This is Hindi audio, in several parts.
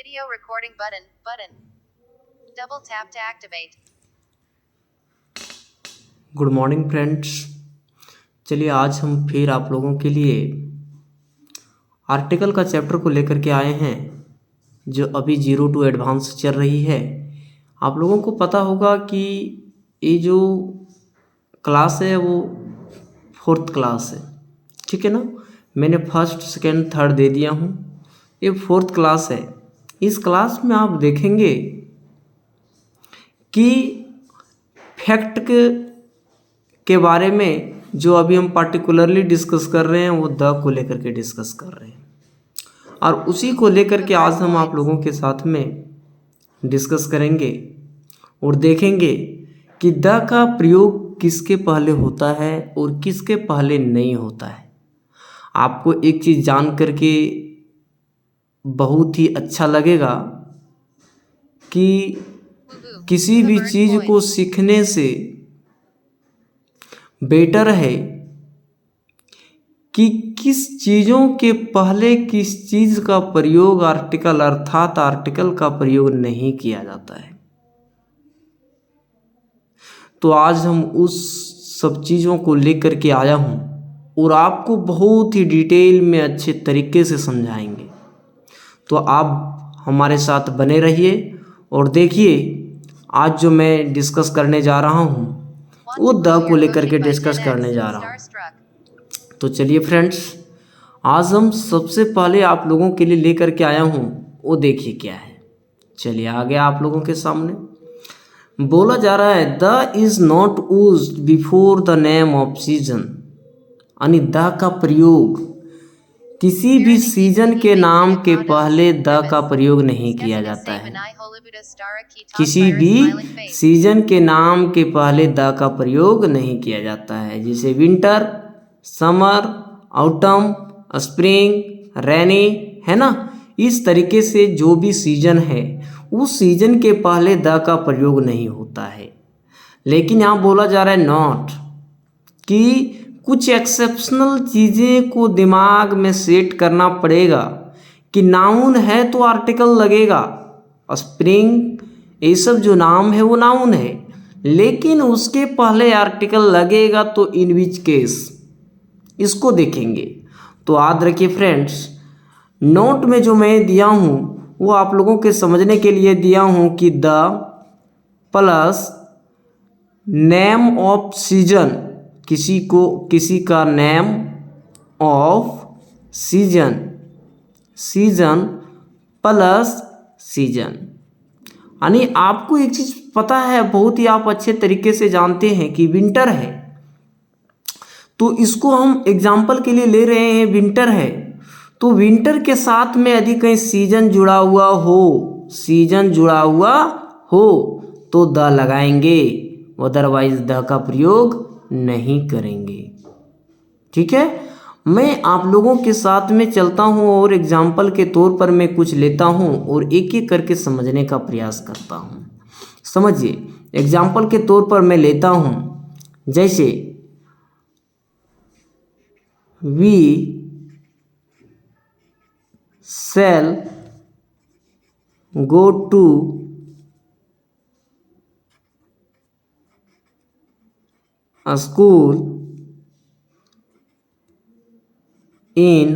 Video recording button. Double tap to activate. Good morning friends. चलिए आज हम फिर आप लोगों के लिए आर्टिकल का चैप्टर को लेकर के आए हैं जो अभी 0 to एडवांस चल रही है। आप लोगों को पता होगा कि ये जो क्लास है वो 4th क्लास है, ठीक है ना। मैंने फर्स्ट सेकेंड थर्ड दे दिया हूँ, ये 4th क्लास है। इस क्लास में आप देखेंगे कि फैक्ट के बारे में जो अभी हम पार्टिकुलरली डिस्कस कर रहे हैं वो द को लेकर के डिस्कस कर रहे हैं, और उसी को लेकर के आज हम आप लोगों के साथ में डिस्कस करेंगे और देखेंगे कि द का प्रयोग किसके पहले होता है और किसके पहले नहीं होता है। आपको एक चीज़ जान करके बहुत ही अच्छा लगेगा कि किसी भी चीज़ को सीखने से बेटर है कि किस चीज़ों के पहले किस चीज़ का प्रयोग आर्टिकल अर्थात आर्टिकल का प्रयोग नहीं किया जाता है। तो आज हम उस सब चीज़ों को लेकर के आया हूँ और आपको बहुत ही डिटेल में अच्छे तरीके से समझाएंगे। तो आप हमारे साथ बने रहिए और देखिए आज जो मैं डिस्कस करने जा रहा हूँ वो द को लेकर के डिस्कस करने जा रहा हूँ। तो चलिए फ्रेंड्स, आज हम सबसे पहले आप लोगों के लिए लेकर के आया हूँ वो देखिए क्या है। चलिए आगे आप लोगों के सामने बोला जा रहा है the is not used before the name of season, यानी द का प्रयोग किसी भी सीजन के नाम के पहले द का प्रयोग नहीं किया जाता है। किसी भी सीजन के नाम के पहले द का प्रयोग नहीं किया जाता है, जैसे विंटर, समर, ऑटम, स्प्रिंग, रेनी, है ना। इस तरीके से जो भी सीजन है उस सीजन के पहले द का प्रयोग नहीं होता है। लेकिन यहाँ बोला जा रहा है नॉट, कि कुछ एक्सेप्शनल चीज़ें को दिमाग में सेट करना पड़ेगा कि नाउन है तो आर्टिकल लगेगा। स्प्रिंग ये सब जो नाम है वो नाउन है, लेकिन उसके पहले आर्टिकल लगेगा तो इन विच केस, इसको देखेंगे। तो याद रखिए फ्रेंड्स, नोट में जो मैं दिया हूँ वो आप लोगों के समझने के लिए दिया हूँ कि the plus name of season, किसी का name of season, season plus season. यानी आपको एक चीज़ पता है, बहुत ही आप अच्छे तरीके से जानते हैं कि विंटर है, तो इसको हम एग्जाम्पल के लिए ले रहे हैं। विंटर है तो विंटर के साथ में यदि कहीं सीजन जुड़ा हुआ हो तो द लगाएंगे, अदरवाइज द का प्रयोग नहीं करेंगे। ठीक है, मैं आप लोगों के साथ में चलता हूं और एग्जाम्पल के तौर पर मैं कुछ लेता हूं और एक एक करके समझने का प्रयास करता हूं। समझिए, एग्जाम्पल के तौर पर मैं लेता हूं, जैसे we shall go to a school in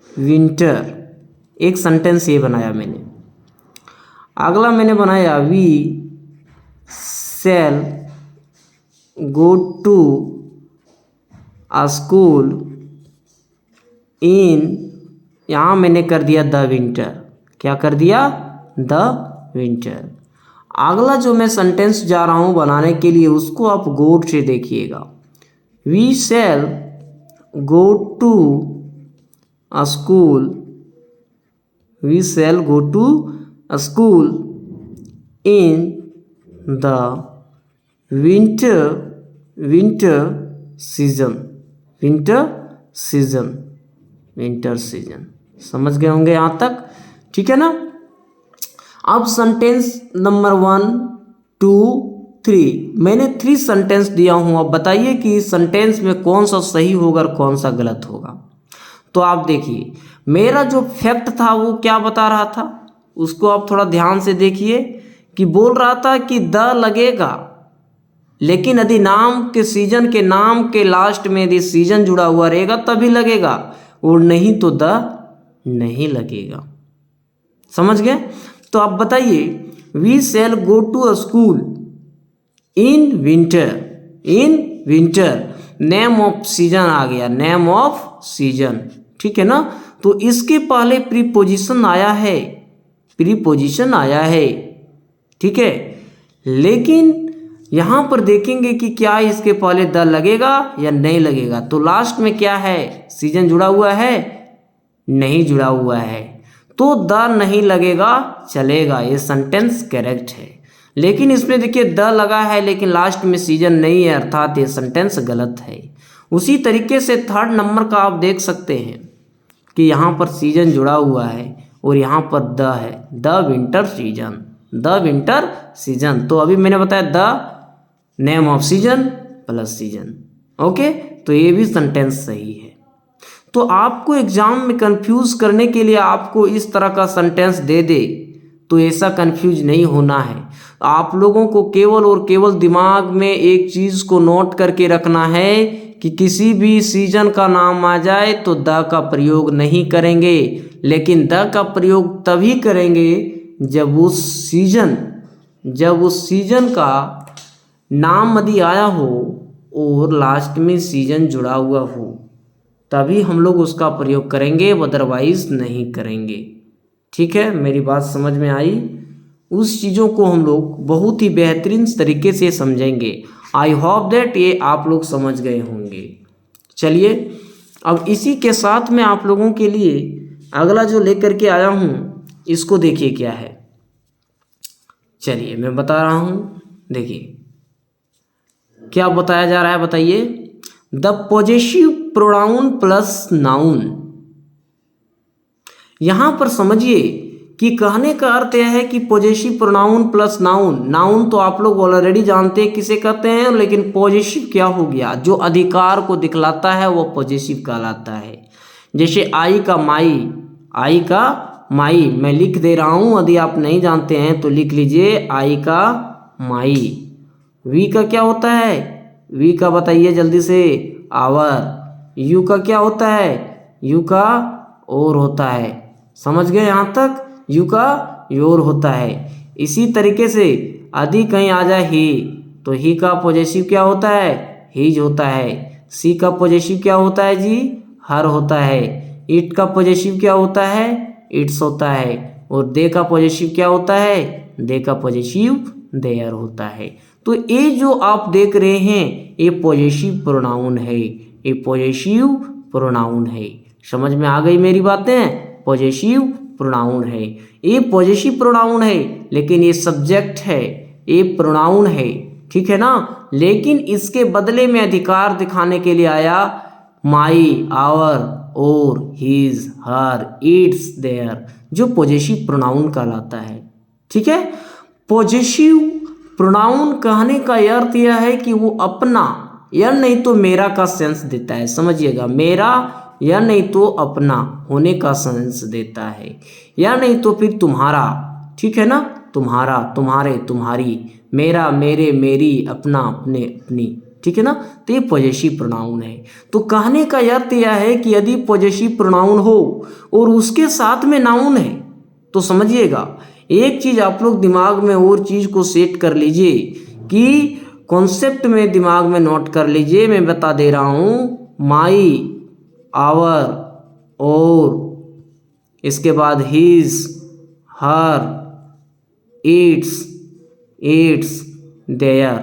winter। एक सेंटेंस ये बनाया मैंने। अगला मैंने बनाया we shall go to a school in, यहाँ मैंने कर दिया द विंटर। क्या कर दिया? The winter. अगला जो मैं सेंटेंस जा रहा हूँ बनाने के लिए उसको आप गौर से देखिएगा। We shall go to a school, we shall go to a school in the winter season. समझ गए होंगे यहाँ तक, ठीक है ना। अब सेंटेंस नंबर 1, 2, 3, मैंने 3 सेंटेंस दिया हूँ। अब बताइए कि इस सेंटेंस में कौन सा सही होगा और कौन सा गलत होगा। तो आप देखिए, मेरा जो फैक्ट था वो क्या बता रहा था, उसको आप थोड़ा ध्यान से देखिए कि बोल रहा था कि द लगेगा, लेकिन यदि नाम के सीजन के नाम के लास्ट में यदि सीजन जुड़ा हुआ रहेगा तभी लगेगा, और नहीं तो द नहीं लगेगा। समझ गए? तो आप बताइए, we shall go to a school in winter, name of season आ गया, नेम ऑफ सीजन, ठीक है ना। तो इसके पहले प्रीपोजिशन आया है, ठीक है। लेकिन यहाँ पर देखेंगे कि क्या इसके पहले द लगेगा या नहीं लगेगा। तो लास्ट में क्या है, सीजन जुड़ा हुआ है, नहीं जुड़ा हुआ है, तो द नहीं लगेगा, चलेगा, ये सेंटेंस करेक्ट है। लेकिन इसमें देखिए द लगा है लेकिन लास्ट में सीजन नहीं है, अर्थात ये सेंटेंस गलत है। उसी तरीके से थर्ड नंबर का आप देख सकते हैं कि यहाँ पर सीजन जुड़ा हुआ है और यहाँ पर द है, द विंटर सीजन। तो अभी मैंने बताया the name of season plus season, okay, तो ये भी सेंटेंस सही है। तो आपको एग्जाम में कंफ्यूज करने के लिए आपको इस तरह का सेंटेंस दे दे तो ऐसा कंफ्यूज नहीं होना है। आप लोगों को केवल और केवल दिमाग में एक चीज़ को नोट करके रखना है कि किसी भी सीजन का नाम आ जाए तो द का प्रयोग नहीं करेंगे, लेकिन द का प्रयोग तभी करेंगे जब उस सीजन का नाम यदि आया हो और लास्ट में सीजन जुड़ा हुआ हो, तभी हम लोग उसका प्रयोग करेंगे, अदरवाइज नहीं करेंगे। ठीक है, मेरी बात समझ में आई? उस चीज़ों को हम लोग बहुत ही बेहतरीन तरीके से समझेंगे। आई होप दैट ये आप लोग समझ गए होंगे। चलिए, अब इसी के साथ में आप लोगों के लिए अगला जो लेकर के आया हूँ, इसको देखिए क्या है। चलिए मैं बता रहा हूँ, देखिए क्या बताया जा रहा है, बताइए। The possessive pronoun plus noun. यहां पर समझिए कि कहने का अर्थ यह है कि possessive pronoun plus noun. Noun तो आप लोग ऑलरेडी जानते हैं किसे कहते हैं, लेकिन पॉजेसिव क्या हो गया, जो अधिकार को दिखलाता है वो पॉजेसिव कहलाता है। जैसे आई का माई मैं लिख दे रहा हूं, यदि आप नहीं जानते हैं तो लिख लीजिए, आई का माई। वी का क्या होता है, वी का बताइए जल्दी से, आवर। यू का क्या होता है, यू का और होता है। समझ गए यहाँ तक? यू का योर होता है। इसी तरीके से यदि कहीं आ जाए ही, तो ही का पॉजेसिव क्या होता है, हिज होता है। सी का पॉजेसिव क्या होता है जी, हर होता है। इट का पॉजेसिव क्या होता है, इट्स होता है। और दे का पॉजेसिव क्या होता है, दे का पॉजेसिव देयर होता है। तो ये जो आप देख रहे हैं ये पॉजेसिव प्रोनाउन है, ये पॉजेसिव प्रोनाउन है। समझ में आ गई मेरी बातें? पॉजेसिव प्रोनाउन है, ये पॉजेसिव प्रोनाउन है, लेकिन ये सब्जेक्ट है, ये प्रोनाउन है, ठीक है ना। लेकिन इसके बदले में अधिकार दिखाने के लिए आया माई, आवर, और, हिज, हर, इट्स, देयर, जो पॉजेसिव प्रोनाउन कहलाता है। ठीक है, पॉजेसिव प्रोनाउन कहने का अर्थ यह है कि वो अपना या नहीं तो मेरा का सेंस देता है। समझिएगा, मेरा या नहीं तो अपना होने का सेंस देता है, या नहीं तो फिर तुम्हारा, ठीक है ना, तुम्हारा, तुम्हारे, तुम्हारी, मेरा, मेरे, मेरी, अपना, अपने, अपनी, ठीक है ना। तो ये पॉजेसिव प्रोनाउन है। तो कहने का अर्थ यह है कि यदि पॉजेसिव प्रोनाउन हो और उसके साथ में नाउन है, तो समझिएगा एक चीज़ आप लोग दिमाग में और चीज़ को सेट कर लीजिए कि कॉन्सेप्ट में दिमाग में नोट कर लीजिए। मैं बता दे रहा हूँ, माई, आवर, और, इसके बाद हिज, हर, इट्स, देयर,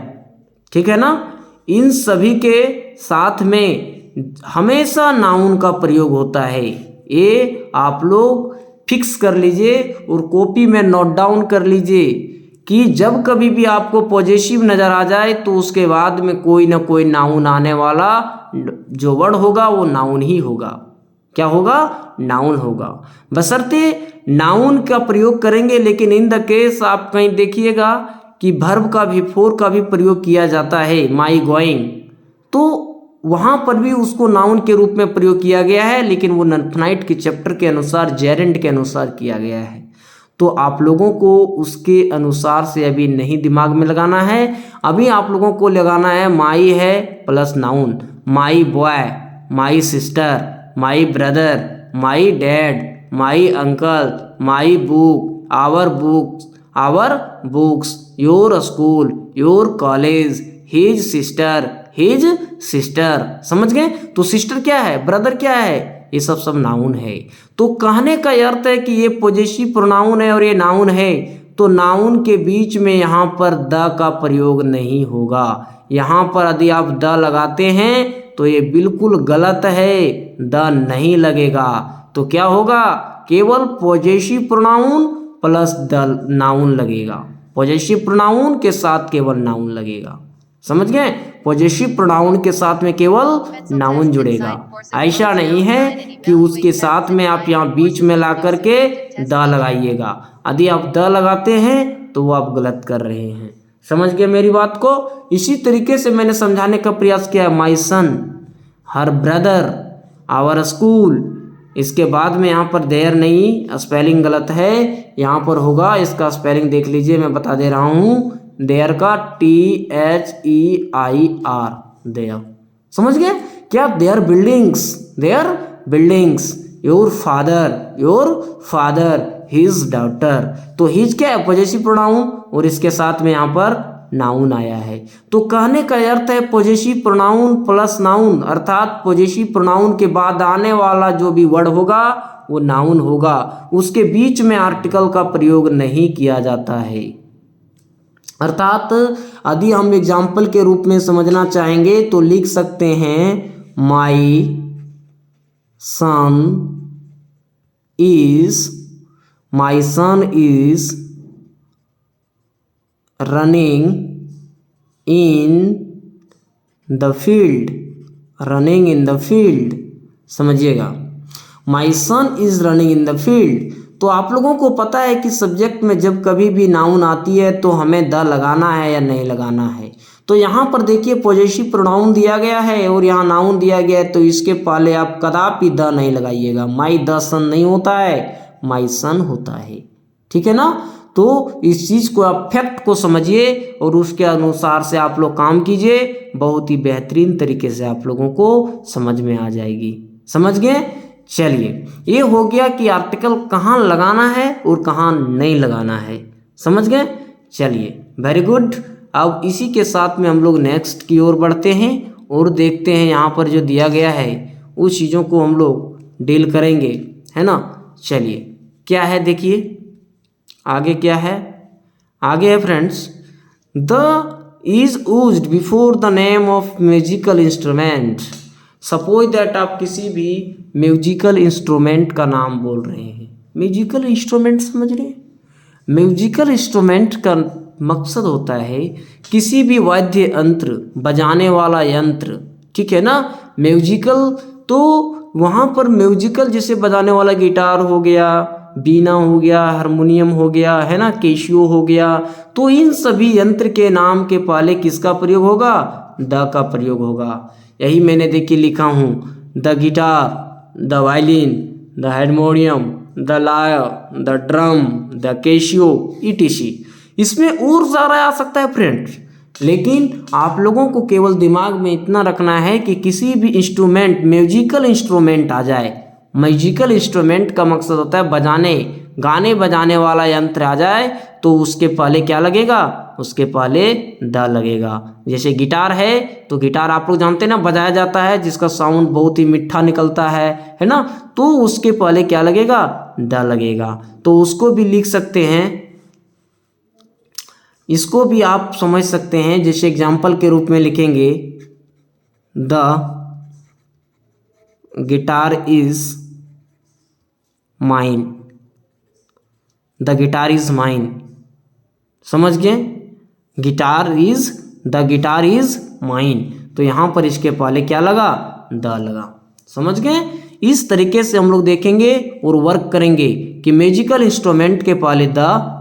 ठीक है ना। इन सभी के साथ में हमेशा नाउन का प्रयोग होता है। ये आप लोग फिक्स कर लीजिए और कॉपी में नोट डाउन कर लीजिए कि जब कभी भी आपको पॉजेसिव नज़र आ जाए तो उसके बाद में कोई ना कोई नाउन आने वाला, जो वर्ड होगा वो नाउन ही होगा। क्या होगा, नाउन होगा। बशर्ते नाउन का प्रयोग करेंगे, लेकिन इन द केस आप कहीं देखिएगा कि वर्ब का भी, फोर का भी प्रयोग किया जाता है, माई गोइंग, तो वहाँ पर भी उसको नाउन के रूप में प्रयोग किया गया है, लेकिन वो नर्थनाइट के चैप्टर के अनुसार, जेरेंट के अनुसार किया गया है। तो आप लोगों को उसके अनुसार से अभी नहीं दिमाग में लगाना है। अभी आप लोगों को लगाना है माई है plus noun, my boy, my sister, my brother, my dad, my uncle, my book, our books, our books, your school, your college, his sister, his sister. समझ गए? तो सिस्टर क्या है, ब्रदर क्या है, ये सब नाउन है। तो कहने का अर्थ है कि ये पॉजेसिव प्रोनाउन है और ये नाउन है, तो नाउन के बीच में यहाँ पर द का प्रयोग नहीं होगा। यहाँ पर यदि आप द लगाते हैं तो ये बिल्कुल गलत है, द नहीं लगेगा। तो क्या होगा, केवल possessive pronoun plus the noun लगेगा। पॉजेसिव प्रोनाउन के साथ केवल नाउन लगेगा। समझ गए? पॉजेसिव प्रोनाउन के साथ में केवल नाउन जुड़ेगा। ऐसा नहीं है कि उसके साथ में आप यहाँ बीच में ला करके द लगाइएगा। यदि आप द लगाते हैं तो वो आप गलत कर रहे हैं। समझ गए मेरी बात को? इसी तरीके से मैंने समझाने का प्रयास किया। माई सन, हर ब्रदर, आवर स्कूल। इसके बाद में यहाँ पर देयर नहीं, स्पेलिंग गलत है, यहाँ पर होगा, इसका स्पेलिंग देख लीजिए, मैं बता दे रहा हूँ। देयर का THEIR, देयर। समझ गए क्या? There buildings, there buildings, your father, his daughter. तो हिज क्या है, पॉजेसिव प्रोनाउन, और इसके साथ में यहाँ पर नाउन आया है। तो कहने का अर्थ है पॉजेसिव प्रोनाउन प्लस नाउन, अर्थात पॉजेसिव प्रोनाउन के बाद आने वाला जो भी वर्ड होगा वो नाउन होगा। उसके बीच में आर्टिकल का प्रयोग नहीं किया जाता है। अर्थात यदि हम एग्जाम्पल के रूप में समझना चाहेंगे तो लिख सकते हैं my son is running in the field. समझिएगा, my son is running in the field. तो आप लोगों को पता है कि सब्जेक्ट में जब कभी भी नाउन आती है तो हमें द लगाना है या नहीं लगाना है। तो यहाँ पर देखिए पॉजेसिव प्रोनाउन दिया गया है और यहाँ नाउन दिया गया है, तो इसके पहले आप कदापि द नहीं लगाइएगा। माई द सन नहीं होता है, माई सन होता है। ठीक है ना? तो इस चीज़ को आप फैक्ट को समझिए और उसके अनुसार से आप लोग काम कीजिए। बहुत ही बेहतरीन तरीके से आप लोगों को समझ में आ जाएगी। समझ गए? चलिए, ये हो गया कि आर्टिकल कहाँ लगाना है और कहाँ नहीं लगाना है। समझ गए? चलिए, वेरी गुड। अब इसी के साथ में हम लोग नेक्स्ट की ओर बढ़ते हैं और देखते हैं यहाँ पर जो दिया गया है उस चीज़ों को हम लोग डील करेंगे, है ना? चलिए, क्या है देखिए आगे क्या है। आगे है friends, the is used before the name of musical instrument. Suppose that आप किसी भी म्यूजिकल इंस्ट्रूमेंट का नाम बोल रहे हैं। म्यूजिकल इंस्ट्रूमेंट समझ रहे हैं? म्यूजिकल इंस्ट्रूमेंट का मकसद होता है किसी भी वाद्य यंत्र, बजाने वाला यंत्र। ठीक है ना? म्यूजिकल, तो वहाँ पर म्यूजिकल जैसे बजाने वाला गिटार हो गया, बीना हो गया, हारमोनियम हो गया, है ना, कैशियो हो गया। तो इन सभी यंत्र के नाम के पहले किसका प्रयोग होगा? द का प्रयोग होगा। यही मैंने देखिए लिखा हूँ, the guitar, the violin, the harmonium, the lyre, the drum, the Casio, ETC। इसमें और ज़्यादा आ सकता है फ्रेंड्स, लेकिन आप लोगों को केवल दिमाग में इतना रखना है कि किसी भी इंस्ट्रूमेंट, म्यूजिकल इंस्ट्रूमेंट आ जाए। म्यूजिकल इंस्ट्रूमेंट का मकसद होता है बजाने, गाने बजाने वाला यंत्र आ जाए तो उसके पहले क्या लगेगा? उसके पहले द लगेगा। जैसे गिटार है तो गिटार आप लोग जानते हैं ना, बजाया जाता है, जिसका साउंड बहुत ही मीठा निकलता है ना? तो उसके पहले क्या लगेगा? द लगेगा। तो उसको भी लिख सकते हैं, इसको भी आप समझ सकते हैं। जैसे एग्जाम्पल के रूप में लिखेंगे, the guitar is mine, the guitar is mine. समझ गए? The guitar is mine. तो यहाँ पर इसके पहले क्या लगा? द लगा। समझ गए? इस तरीके से हम लोग देखेंगे और वर्क करेंगे कि म्यूजिकल इंस्ट्रूमेंट के पहले द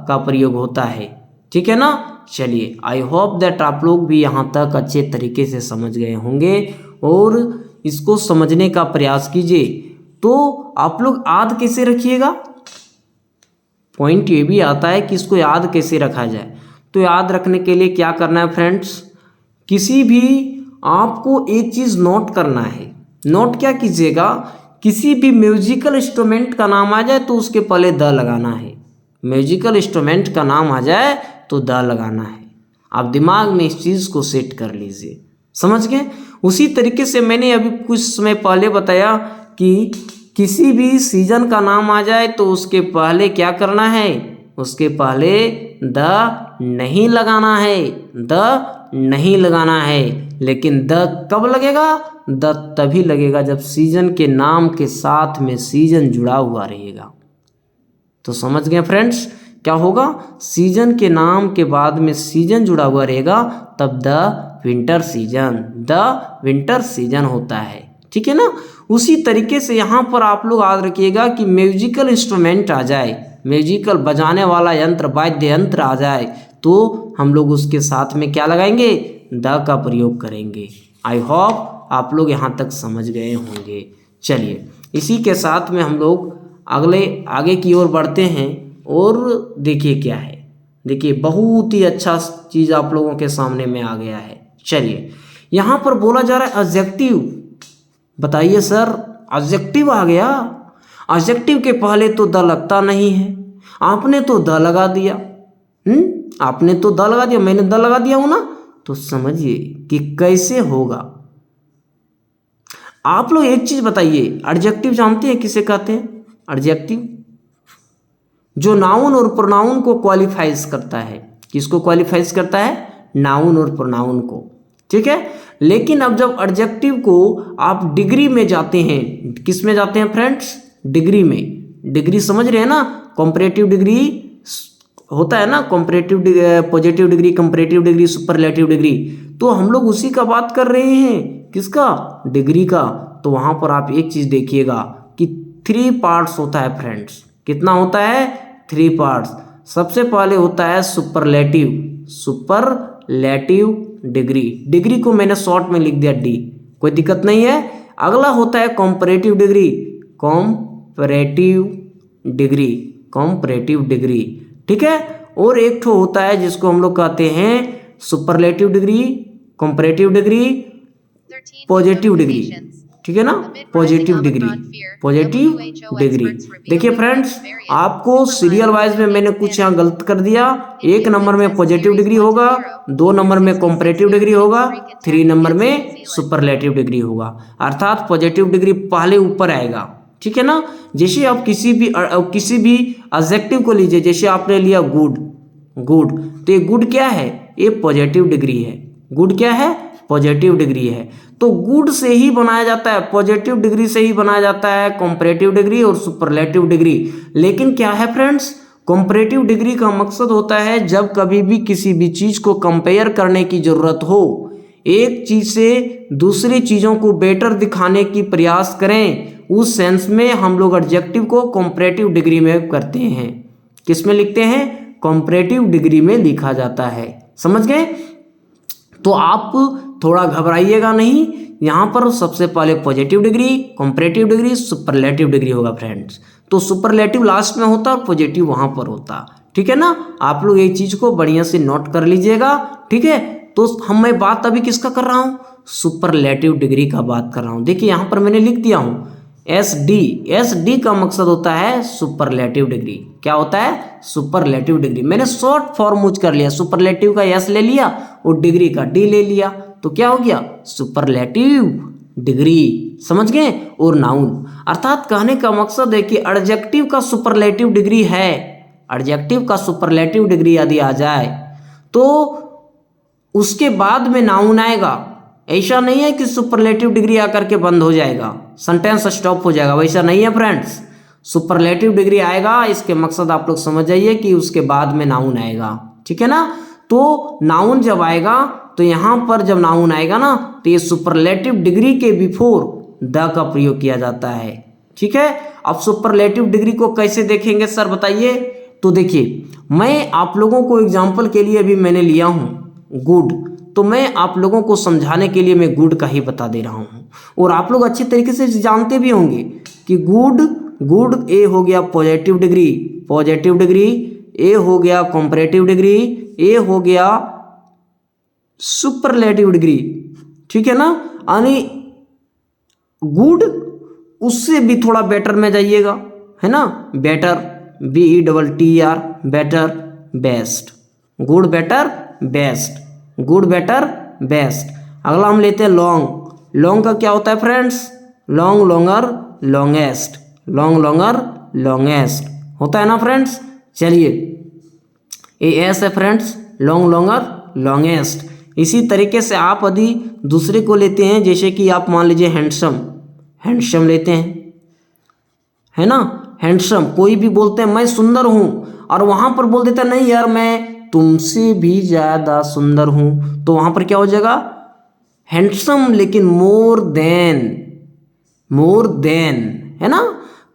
का प्रयोग होता है। ठीक है ना? चलिए, आई होप दैट आप लोग भी यहाँ तक अच्छे तरीके से समझ गए होंगे और इसको समझने का प्रयास कीजिए। तो आप लोग याद कैसे रखिएगा, पॉइंट ये भी आता है कि इसको याद कैसे रखा जाए। तो याद रखने के लिए क्या करना है फ्रेंड्स, किसी भी आपको एक चीज़ नोट करना है। नोट क्या कीजिएगा, किसी भी म्यूजिकल इंस्ट्रूमेंट का नाम आ जाए तो उसके पहले द लगाना है। म्यूजिकल इंस्ट्रूमेंट का नाम आ जाए तो द लगाना है। आप दिमाग में इस चीज़ को सेट कर लीजिए, समझ गए। उसी तरीके से मैंने अभी कुछ समय पहले बताया कि किसी भी सीजन का नाम आ जाए तो उसके पहले क्या करना है, उसके पहले द नहीं लगाना है, द नहीं लगाना है। लेकिन द कब लगेगा, द तभी लगेगा जब सीजन के नाम के साथ में सीजन जुड़ा हुआ रहेगा। तो समझ गए फ्रेंड्स, क्या होगा, सीजन के नाम के बाद में सीजन जुड़ा हुआ रहेगा तब the winter season, the winter season होता है, ठीक है ना। उसी तरीके से यहाँ पर आप लोग याद रखिएगा कि म्यूजिकल इंस्ट्रूमेंट आ जाए, म्यूजिकल बजाने वाला यंत्र, वाद्य यंत्र आ जाए तो हम लोग उसके साथ में क्या लगाएंगे, द का प्रयोग करेंगे। आई होप आप लोग यहाँ तक समझ गए होंगे। चलिए इसी के साथ में हम लोग आगे की ओर बढ़ते हैं और देखिए क्या है। देखिए बहुत ही अच्छा चीज़ आप लोगों के सामने में आ गया है। चलिए यहाँ पर बोला जा रहा है एडजेक्टिव। बताइए सर, एडजेक्टिव आ गया, एडजेक्टिव के पहले तो द लगता नहीं है, आपने तो द लगा दिया। आपने तो द लगा दिया, मैंने द लगा दिया हूं ना। तो समझिए कि कैसे होगा। आप लोग एक चीज बताइए, एडजेक्टिव जानते हैं किसे कहते हैं? एडजेक्टिव जो नाउन और प्रोनाउन को क्वालिफाइज करता है। किसको क्वालिफाइज करता है? नाउन और प्रोनाउन को, ठीक है। लेकिन अब जब एडजेक्टिव को आप डिग्री में जाते हैं, किस में जाते हैं फ्रेंड्स? डिग्री में। डिग्री समझ रहे हैं ना, कंपैरेटिव डिग्री होता है ना, comparative positive degree, comparative degree, superlative degree. तो हम लोग उसी का बात कर रहे हैं, किसका? डिग्री का। तो वहां पर आप एक चीज देखिएगा कि 3 पार्ट्स होता है फ्रेंड्स। कितना होता है? 3 पार्ट्स। सबसे पहले होता है सुपरलेटिव, सुपरलेटिव डिग्री। डिग्री को मैंने शॉर्ट में लिख दिया डी, कोई दिक्कत नहीं है। अगला होता है comparative degree, comparative degree, comparative degree, ठीक है। और एक ठो होता है जिसको हम लोग कहते हैं superlative degree, comparative degree, positive degree, ठीक है ना। Positive degree, positive degree. देखिए फ्रेंड्स, आपको सीरियल वाइज में मैंने कुछ यहाँ गलत कर दिया। 1 नंबर में पॉजिटिव डिग्री होगा, 2 नंबर में कंपैरेटिव डिग्री होगा, 3 नंबर में सुपरलेटिव डिग्री होगा। अर्थात पॉजिटिव डिग्री पहले ऊपर आएगा, ठीक है ना। जैसे आप किसी भी एडजेक्टिव को लीजिए, जैसे आपने लिया गुड, गुड, तो ये गुड क्या है? ये पॉजिटिव डिग्री है। गुड क्या है? पॉजिटिव डिग्री है। तो गुड से ही बनाया जाता है, पॉजिटिव डिग्री से ही बनाया जाता है कंपैरेटिव डिग्री और सुपरलेटिव डिग्री। लेकिन क्या है फ्रेंड्स, कंपैरेटिव डिग्री का मकसद होता है जब कभी भी किसी भी चीज को कंपेयर करने की जरूरत हो, एक चीज से दूसरी चीजों को बेटर दिखाने की प्रयास करें, उस सेंस में हम लोग एडजेक्टिव को कंपैरेटिव डिग्री में करते हैं। किस में लिखते हैं? कंपैरेटिव डिग्री में लिखा जाता है, समझ गए। तो आप थोड़ा घबराइएगा नहीं, यहाँ पर सबसे पहले positive degree, comparative degree, superlative degree होगा फ्रेंड्स। तो सुपरलेटिव लास्ट में होता और पॉजिटिव वहां पर होता, ठीक है ना। आप लोग एक चीज को बढ़िया से नोट कर लीजिएगा, ठीक है। तो मैं बात अभी किसका कर रहा हूँ? सुपरलेटिव डिग्री का बात कर रहा हूँ। देखिए यहाँ पर मैंने लिख दिया हूँ SD। SD का मकसद होता है सुपरलेटिव डिग्री। क्या होता है? Superlative degree. मैंने शॉर्ट फॉर्म यूज कर लिया, सुपरलेटिव का S ले लिया और डिग्री का D ले लिया, तो क्या हो गया? सुपरलेटिव डिग्री, समझ गए। और नाउन, अर्थात कहने का मकसद है कि एडजेक्टिव का सुपरलेटिव डिग्री है, एडजेक्टिव का सुपरलेटिव डिग्री यदि आ जाए तो उसके बाद में नाउन आएगा। ऐसा नहीं है कि सुपरलेटिव डिग्री आकर के बंद हो जाएगा, सेंटेंस स्टॉप हो जाएगा, वैसा नहीं है फ्रेंड्स। सुपरलेटिव डिग्री आएगा, इसके मकसद आप लोग समझ जाइए कि उसके बाद में नाउन आएगा, ठीक है ना। तो नाउन जब आएगा तो यहाँ पर जब नाउन आएगा ना तो ये सुपरलेटिव डिग्री के बिफोर द का प्रयोग किया जाता है, ठीक है। अब सुपरलेटिव डिग्री को कैसे देखेंगे सर बताइए? तो देखिए, मैं आप लोगों को एग्जाम्पल के लिए अभी मैंने लिया हूँ गुड, तो मैं आप लोगों को समझाने के लिए मैं गुड का ही बता दे रहा हूँ, और आप लोग अच्छी तरीके से जानते भी होंगे कि गुड ए हो गया पॉजिटिव डिग्री, ए हो गया कंपैरेटिव डिग्री, ए हो गया सुपरलेटिव डिग्री, ठीक है ना। यानी गुड उससे भी थोड़ा बेटर में जाइएगा, है ना, better, BETTER, better, best, good better best, good better best. अगला हम लेते हैं लॉन्ग का क्या होता है friends, long, longer, longest, long, longer, longest होता है ना फ्रेंड्स। चलिए AS है फ्रेंड्स, लॉन्ग, लॉन्गर, लॉन्गेस्ट। इसी तरीके से आप यदि दूसरे को लेते हैं, जैसे कि आप मान लीजिए हैंडसम लेते हैं, है ना, हैंडसम। कोई भी बोलते हैं मैं सुंदर हूँ और वहाँ पर बोल देता है नहीं यार मैं तुमसे भी ज़्यादा सुंदर हूँ, तो वहाँ पर क्या हो जाएगा, हैंडसम लेकिन मोर देन, है ना।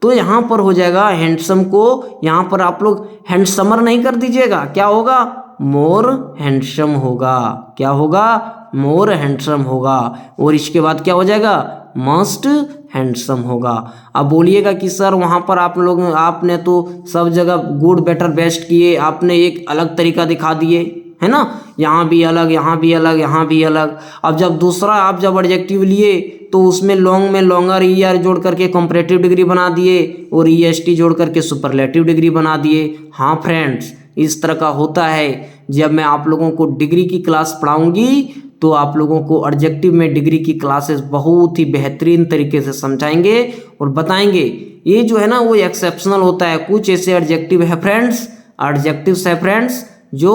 तो यहाँ पर हो जाएगा हैंडसम को, यहाँ पर आप लोग हैंडसमर नहीं कर दीजिएगा, क्या होगा, मोर हैंडसम होगा, क्या होगा, मोर हैंडसम होगा। और इसके बाद क्या हो जाएगा, मस्ट हैंडसम होगा। अब बोलिएगा कि सर वहाँ पर आपने तो सब जगह गुड बेटर बेस्ट किए, आपने एक अलग तरीका दिखा दिए, है ना, यहाँ भी अलग, यहाँ भी अलग, यहाँ भी अलग। अब जब दूसरा आप जब एडजेक्टिव लिए तो उसमें लॉन्ग में लॉन्गर ER जोड़ करके कंपैरेटिव डिग्री बना दिए और EST जोड़ करके सुपरलेटिव डिग्री बना दिए। हाँ फ्रेंड्स, इस तरह का होता है। जब मैं आप लोगों को डिग्री की क्लास पढ़ाऊंगी तो आप लोगों को एडजेक्टिव में डिग्री की क्लासेस बहुत ही बेहतरीन तरीके से समझाएंगे और बताएंगे। ये जो है ना वो एक्सेप्शनल होता है। कुछ ऐसे एडजेक्टिव है फ्रेंड्स, एडजेक्टिव्स है फ्रेंड्स जो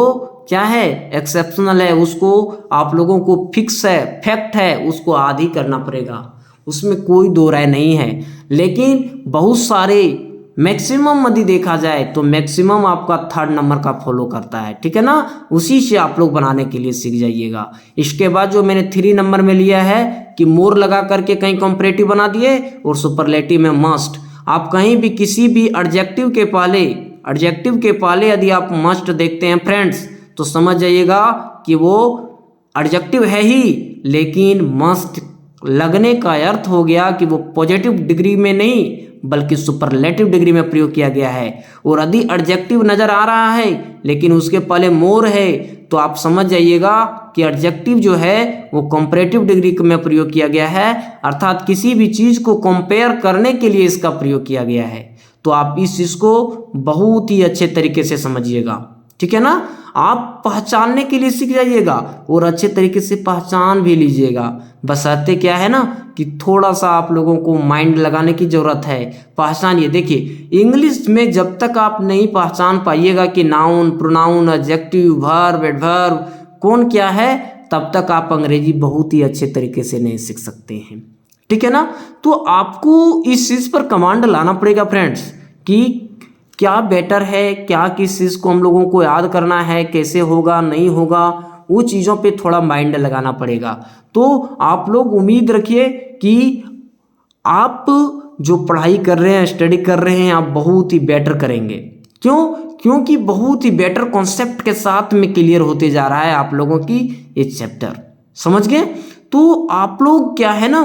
क्या है, एक्सेप्शनल है, उसको आप लोगों को फिक्स है, फैक्ट है, उसको आदि करना पड़ेगा, उसमें कोई दो राय नहीं है। लेकिन बहुत सारे मैक्सिमम यदि देखा जाए तो मैक्सिमम आपका 3rd नंबर का फॉलो करता है, ठीक है ना। उसी से आप लोग बनाने के लिए सीख जाइएगा। इसके बाद जो मैंने 3 नंबर में लिया है कि मोर लगा करके कहीं कंपैरेटिव बना दिए और सुपरलेटिव में मस्ट। आप कहीं भी किसी भी एडजेक्टिव के पहले यदि आप मस्ट देखते हैं फ्रेंड्स तो समझ जाइएगा कि वो एडजेक्टिव है ही, लेकिन मस्ट लगने का अर्थ हो गया कि वो पॉजिटिव डिग्री में नहीं बल्कि सुपरलेटिव डिग्री में प्रयोग किया गया है। और यदि एडजेक्टिव नजर आ रहा है लेकिन उसके पहले मोर है तो आप समझ जाइएगा कि एडजेक्टिव जो है वो कंपैरेटिव डिग्री में प्रयोग किया गया है, अर्थात किसी भी चीज को कंपेयर करने के लिए इसका प्रयोग किया गया है। तो आप इस चीज को बहुत ही अच्छे तरीके से समझिएगा, ठीक है ना। आप पहचानने के लिए सीख जाइएगा और अच्छे तरीके से पहचान भी लीजिएगा। बशर्ते क्या है ना कि थोड़ा सा आप लोगों को माइंड लगाने की जरूरत है। पहचानिए, देखिए इंग्लिश में जब तक आप नहीं पहचान पाइएगा कि noun, pronoun, adjective, verb, adverb कौन क्या है, तब तक आप अंग्रेजी बहुत ही अच्छे तरीके से नहीं सीख सकते हैं, ठीक है ना। तो आपको इस चीज पर कमांड लाना पड़ेगा फ्रेंड्स कि क्या बेटर है, क्या किस चीज़ को हम लोगों को याद करना है, कैसे होगा नहीं होगा, वो चीज़ों पे थोड़ा माइंड लगाना पड़ेगा। तो आप लोग उम्मीद रखिए कि आप जो पढ़ाई कर रहे हैं, स्टडी कर रहे हैं, आप बहुत ही बेटर करेंगे। क्यों? क्योंकि बहुत ही बेटर कॉन्सेप्ट के साथ में क्लियर होते जा रहा है आप लोगों की ये चैप्टर, समझ गए। तो आप लोग क्या है ना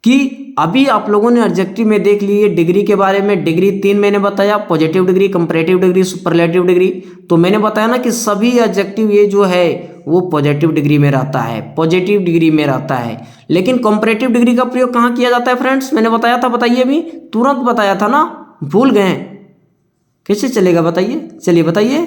कि अभी आप लोगों ने एडजेक्टिव में देख लिए डिग्री के बारे में। डिग्री 3 मैंने बताया, positive degree, comparative degree, superlative degree. तो मैंने बताया ना कि सभी एडजेक्टिव ये जो है वो पॉजिटिव डिग्री में रहता है, पॉजिटिव डिग्री में रहता है। लेकिन कंपैरेटिव डिग्री का प्रयोग कहाँ किया जाता है फ्रेंड्स? मैंने बताया था, बताइए, अभी तुरंत बताया था ना, भूल गए? कैसे चलेगा बताइए, चलिए बताइए।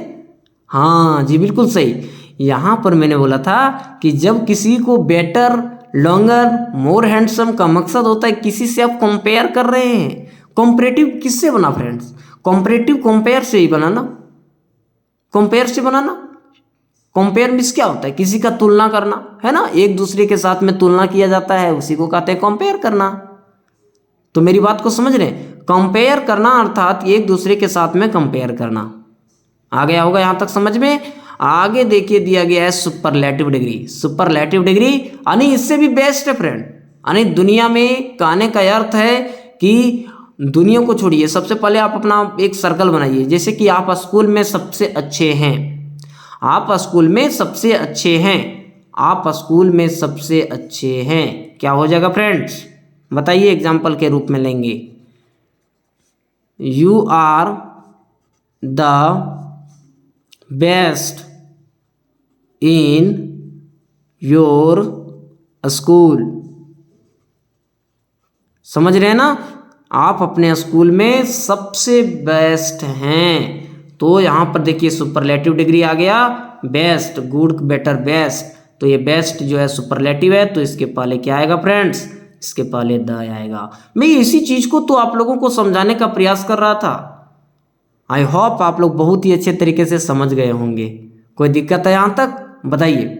हाँ जी, बिल्कुल सही। यहाँ पर मैंने बोला था कि जब किसी को बेटर, लॉन्गर, मोर हैंडसम का मकसद होता है किसी से आप कंपेयर कर रहे हैं। कंपैरेटिव किससे बना फ्रेंड्स? कंपैरेटिव कंपेयर से ही बना ना, कंपेयर से बना ना। कंपेयर मींस क्या होता है? किसी का तुलना करना, है ना, एक दूसरे के साथ में तुलना किया जाता है, उसी को कहते हैं कंपेयर करना। तो मेरी बात को समझ रहे हैं? कंपेयर करना अर्थात एक दूसरे के साथ में कंपेयर करना। आ गया होगा यहाँ तक समझ में? आगे देखिए दिया गया है सुपरलेटिव डिग्री। सुपरलेटिव डिग्री यानी इससे भी बेस्ट है फ्रेंड, यानी दुनिया में कहने का अर्थ है कि दुनिया को छोड़िए, सबसे पहले आप अपना एक सर्कल बनाइए। जैसे कि आप स्कूल में सबसे अच्छे हैं, आप स्कूल में सबसे अच्छे हैं, आप स्कूल में सबसे अच्छे हैं, क्या हो जाएगा फ्रेंड्स, बताइए, एग्जाम्पल के रूप में लेंगे। You are the best in your school. समझ रहे हैं ना, आप अपने स्कूल में सबसे बेस्ट हैं। तो यहाँ पर देखिए सुपरलेटिव डिग्री आ गया, बेस्ट, गुड, बेटर, बेस्ट। तो ये बेस्ट जो है सुपरलेटिव है, तो इसके पहले क्या आएगा फ्रेंड्स, इसके पहले द आएगा। मैं इसी चीज को तो आप लोगों को समझाने का प्रयास कर रहा था। आई होप आप लोग बहुत ही अच्छे तरीके से समझ गए होंगे। कोई दिक्कत है यहाँ तक, बताइए।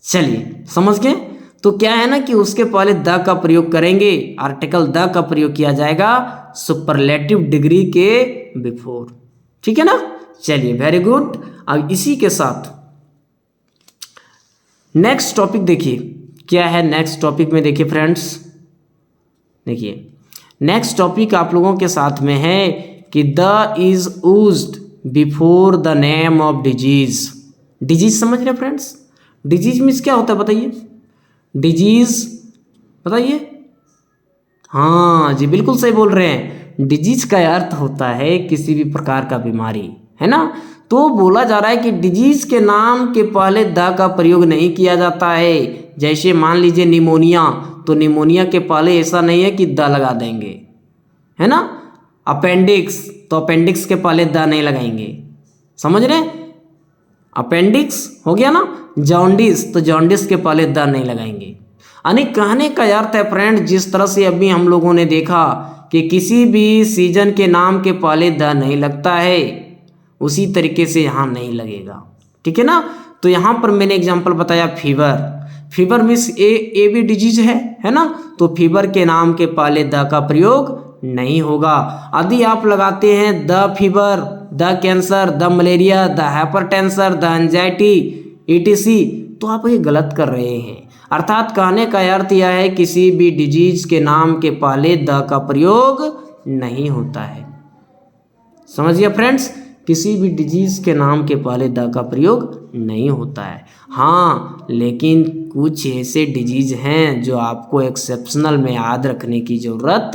चलिए समझ गए। तो क्या है ना कि उसके पहले द का प्रयोग करेंगे, आर्टिकल द का प्रयोग किया जाएगा सुपरलेटिव डिग्री के बिफोर, ठीक है ना। चलिए वेरी गुड। अब इसी के साथ नेक्स्ट टॉपिक देखिए, क्या है नेक्स्ट टॉपिक में, देखिए फ्रेंड्स, देखिए नेक्स्ट टॉपिक आप लोगों के साथ में है कि the is used before the name of disease. Disease समझ रहे फ्रेंड्स, डिजीज मीन्स क्या होता है बताइए, डिजीज बताइए। हाँ जी, बिल्कुल सही बोल रहे हैं। डिजीज का अर्थ होता है किसी भी प्रकार का बीमारी, है ना। तो बोला जा रहा है कि डिजीज के नाम के पहले द का प्रयोग नहीं किया जाता है। जैसे मान लीजिए निमोनिया, तो निमोनिया के पहले ऐसा नहीं है कि द लगा देंगे, है ना। अपेंडिक्स, तो अपेंडिक्स के पहले द नहीं लगाएंगे, समझ रहे हैं। अपेंडिक्स हो गया ना। जॉन्डिस, तो जॉन्डिस के पहले द नहीं लगाएंगे। यानी कहने का अर्थ है फ्रेंड, जिस तरह से अभी हम लोगों ने देखा कि किसी भी सीजन के नाम के पहले द नहीं लगता है, उसी तरीके से यहाँ नहीं लगेगा, ठीक है ना। तो यहाँ पर मैंने एग्जांपल बताया फीवर, फीवर मीन्स ए भी डिजीज है ना। तो फीवर के नाम के पहले द का प्रयोग नहीं होगा। यदि आप लगाते हैं the fever, the cancer, the malaria, the hypertension, the anxiety ETC, तो आप ये गलत कर रहे हैं। अर्थात कहने का अर्थ यह है किसी भी डिजीज के नाम के पहले द का प्रयोग नहीं होता है। समझिए फ्रेंड्स, किसी भी डिजीज के नाम के पहले द का प्रयोग नहीं होता है। हाँ, लेकिन कुछ ऐसे डिजीज हैं जो आपको एक्सेप्शनल में याद रखने की ज़रूरत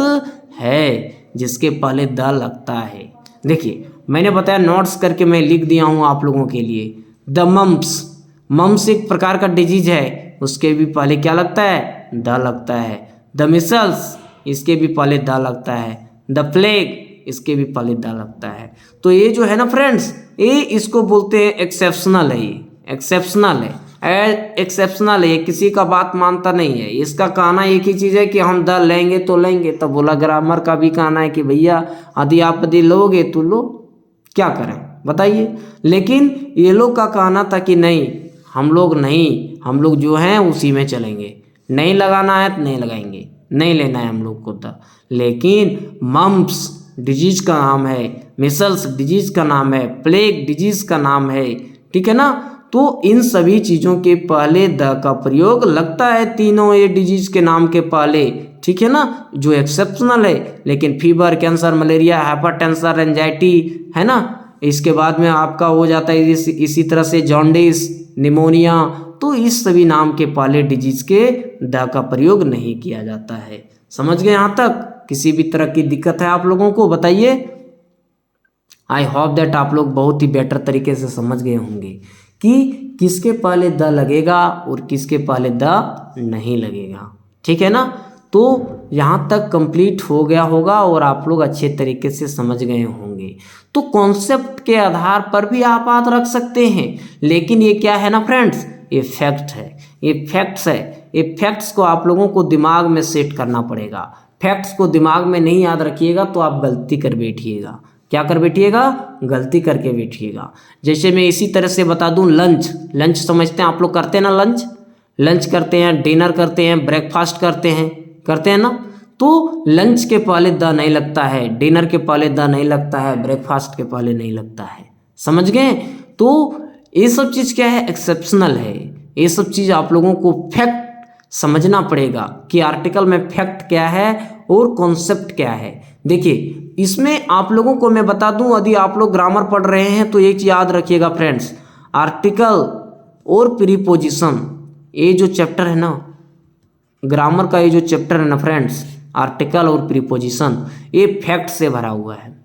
है, जिसके पहले द लगता है। देखिए मैंने बताया, नोट्स करके मैं लिख दिया हूँ आप लोगों के लिए। द मम्प्स, मम्प्स एक प्रकार का डिजीज है, उसके भी पहले क्या लगता है, द लगता है। द मिसल्स, इसके भी पहले द लगता है। द प्लेग, इसके भी पहले द लगता है। तो ये जो है ना फ्रेंड्स, ये इसको बोलते हैं एक्सेप्शनल है। ये एक्सेप्शनल है, एक्सेप्शनल है, ये किसी का बात मानता नहीं है। इसका कहना एक ही चीज़ है कि हम द लेंगे तो लेंगे। तो बोला ग्रामर का भी कहना है कि भैया यदि आप यदि लोगे तो लो, क्या करें बताइए। लेकिन ये लोग का कहना था कि नहीं, हम लोग नहीं, हम लोग जो हैं उसी में चलेंगे, नहीं लगाना है तो नहीं लगाएंगे, नहीं लेना है हम लोग को द। लेकिन मम्प्स डिजीज का नाम है, मिसल्स डिजीज का नाम है, प्लेग डिजीज का नाम है, ठीक है ना। तो इन सभी चीज़ों के पहले द का प्रयोग लगता है, तीनों ये डिजीज के नाम के पहले, ठीक है ना, जो एक्सेप्शनल है। लेकिन fever, cancer, malaria, hypertension, anxiety, है ना, इसके बाद में आपका हो जाता है इसी तरह से जॉन्डिस, निमोनिया, तो इस सभी नाम के पहले डिजीज के द का प्रयोग नहीं किया जाता है। समझ गए यहाँ तक? किसी भी तरह की दिक्कत है आप लोगों को बताइए। आई होप दैट आप लोग बहुत ही बेटर तरीके से समझ गए होंगे कि किसके पहले द लगेगा और किसके पहले द नहीं लगेगा, ठीक है ना। तो यहाँ तक कंप्लीट हो गया होगा और आप लोग अच्छे तरीके से समझ गए होंगे। तो कॉन्सेप्ट के आधार पर भी आप याद रख सकते हैं, लेकिन ये क्या है ना फ्रेंड्स, ये फैक्ट है, ये फैक्ट्स है। ये फैक्ट्स को आप लोगों को दिमाग में सेट करना पड़ेगा। फैक्ट्स को दिमाग में नहीं याद रखिएगा तो आप गलती कर बैठिएगा। क्या कर बैठिएगा? गलती करके बैठिएगा। जैसे मैं इसी तरह से बता दूं, लंच, लंच समझते हैं आप लोग, करते हैं ना लंच, लंच करते हैं, डिनर करते हैं, ब्रेकफास्ट करते हैं ना। तो लंच के पहले द नहीं लगता है, डिनर के पहले द नहीं लगता है, ब्रेकफास्ट के पहले नहीं लगता है। समझ गए? तो ये सब चीज़ क्या है, एक्सेप्शनल है। ये सब चीज़ आप लोगों को फैक्ट समझना पड़ेगा कि आर्टिकल में फैक्ट क्या है और कॉन्सेप्ट क्या है। देखिए इसमें आप लोगों को मैं बता दूं, यदि आप लोग ग्रामर पढ़ रहे हैं तो एक चीज़ याद रखिएगा फ्रेंड्स, आर्टिकल और प्रीपोजिशन, ये जो चैप्टर है ना, ग्रामर का ये जो चैप्टर है ना फ्रेंड्स, आर्टिकल और प्रीपोजिशन, ये फैक्ट से भरा हुआ है,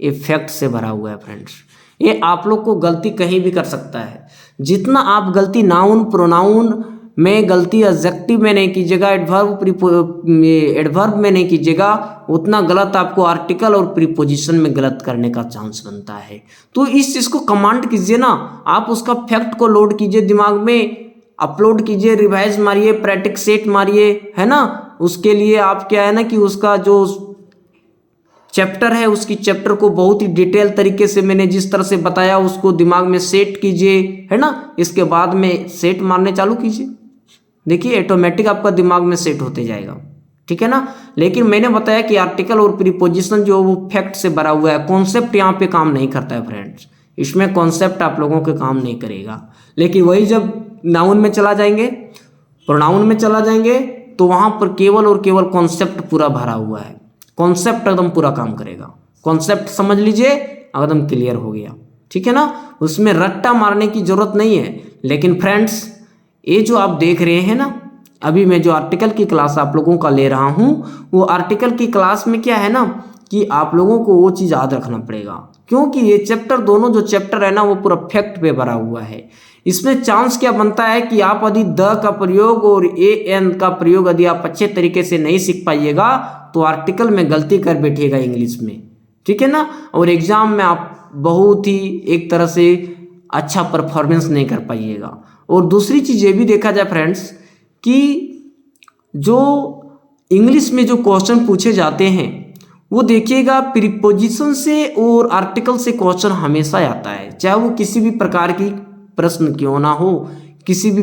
ये फैक्ट से भरा हुआ है फ्रेंड्स। ये आप लोग को गलती कहीं भी कर सकता है। जितना आप गलती नाउन प्रोनाउन में गलती एडजेक्टिव में नहीं कीजिएगा, एडवर्ब में नहीं कीजिएगा, उतना गलत आपको आर्टिकल और प्रीपोजिशन में गलत करने का चांस बनता है। तो इस चीज़ को कमांड कीजिए ना, आप उसका फैक्ट को लोड कीजिए दिमाग में, अपलोड कीजिए, रिवाइज मारिए, प्रैक्टिस सेट मारिए, है ना। उसके लिए आप क्या है ना कि उसका जो चैप्टर है, उसकी चैप्टर को बहुत ही डिटेल तरीके से मैंने जिस तरह से बताया उसको दिमाग में सेट कीजिए, है ना। इसके बाद में सेट मारने चालू कीजिए, देखिए ऑटोमेटिक आपका दिमाग में सेट होते जाएगा, ठीक है ना। लेकिन मैंने बताया कि आर्टिकल और प्रीपोजिशन जो वो फैक्ट से भरा हुआ है, कॉन्सेप्ट यहाँ पे काम नहीं करता है फ्रेंड्स, इसमें कॉन्सेप्ट आप लोगों के काम नहीं करेगा। लेकिन वही जब नाउन में चला जाएंगे, प्रोनाउन में चला जाएंगे, तो वहाँ पर केवल और केवल कॉन्सेप्ट पूरा भरा हुआ है, कॉन्सेप्ट एकदम पूरा काम करेगा। कॉन्सेप्ट समझ लीजिए, एकदम क्लियर हो गया, ठीक है ना। उसमें रट्टा मारने की जरूरत नहीं है। लेकिन फ्रेंड्स, ये जो आप देख रहे हैं ना, अभी मैं जो आर्टिकल की क्लास आप लोगों का ले रहा हूँ, वो आर्टिकल की क्लास में क्या है ना कि आप लोगों को वो चीज़ याद रखना पड़ेगा, क्योंकि ये चैप्टर, दोनों जो चैप्टर है ना, वो पूरा फैक्ट पे भरा हुआ है। इसमें चांस क्या बनता है कि आप यदि द का प्रयोग और ए एन का प्रयोग यदि आप अच्छे तरीके से नहीं सीख पाइएगा, तो आर्टिकल में गलती कर बैठिएगा इंग्लिश में, ठीक है ना। और एग्जाम में आप बहुत ही एक तरह से अच्छा परफॉर्मेंस नहीं कर पाइएगा। और दूसरी चीज़ ये भी देखा जाए फ्रेंड्स कि जो इंग्लिश में जो क्वेश्चन पूछे जाते हैं, वो देखिएगा प्रीपोजिशन से और आर्टिकल से क्वेश्चन हमेशा आता है, चाहे वो किसी भी प्रकार की प्रश्न क्यों ना हो, किसी भी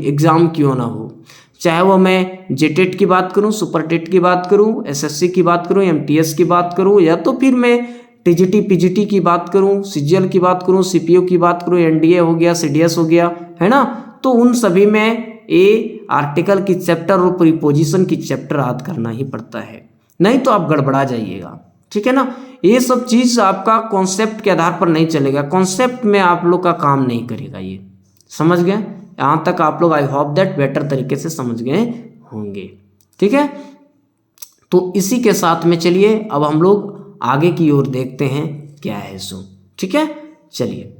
एग्जाम क्यों ना हो, चाहे वो मैं जेटेट की बात करूं, सुपर टेट की बात करूं, एसएससी की बात करूं, एमटीएस की बात करूं, या तो फिर मैं टीजीटी पीजीटी की बात करूं, सीजीएल की बात करूं, सीपीओ की बात करूं, एनडीए हो गया, सीडीएस हो गया, है ना। तो उन सभी में ये आर्टिकल की चैप्टर और प्रीपोजिशन की चैप्टर याद करना ही पड़ता है, नहीं तो आप गड़बड़ा जाइएगा, ठीक है ना। ये सब चीज़ आपका कॉन्सेप्ट के आधार पर नहीं चलेगा, कॉन्सेप्ट में आप लोग का काम नहीं करेगा। ये समझ गए? यहाँ तक आप लोग आई होप दैट बेटर तरीके से समझ गए होंगे, ठीक है। तो इसी के साथ में चलिए अब हम लोग आगे की ओर देखते हैं क्या है सो, ठीक है। चलिए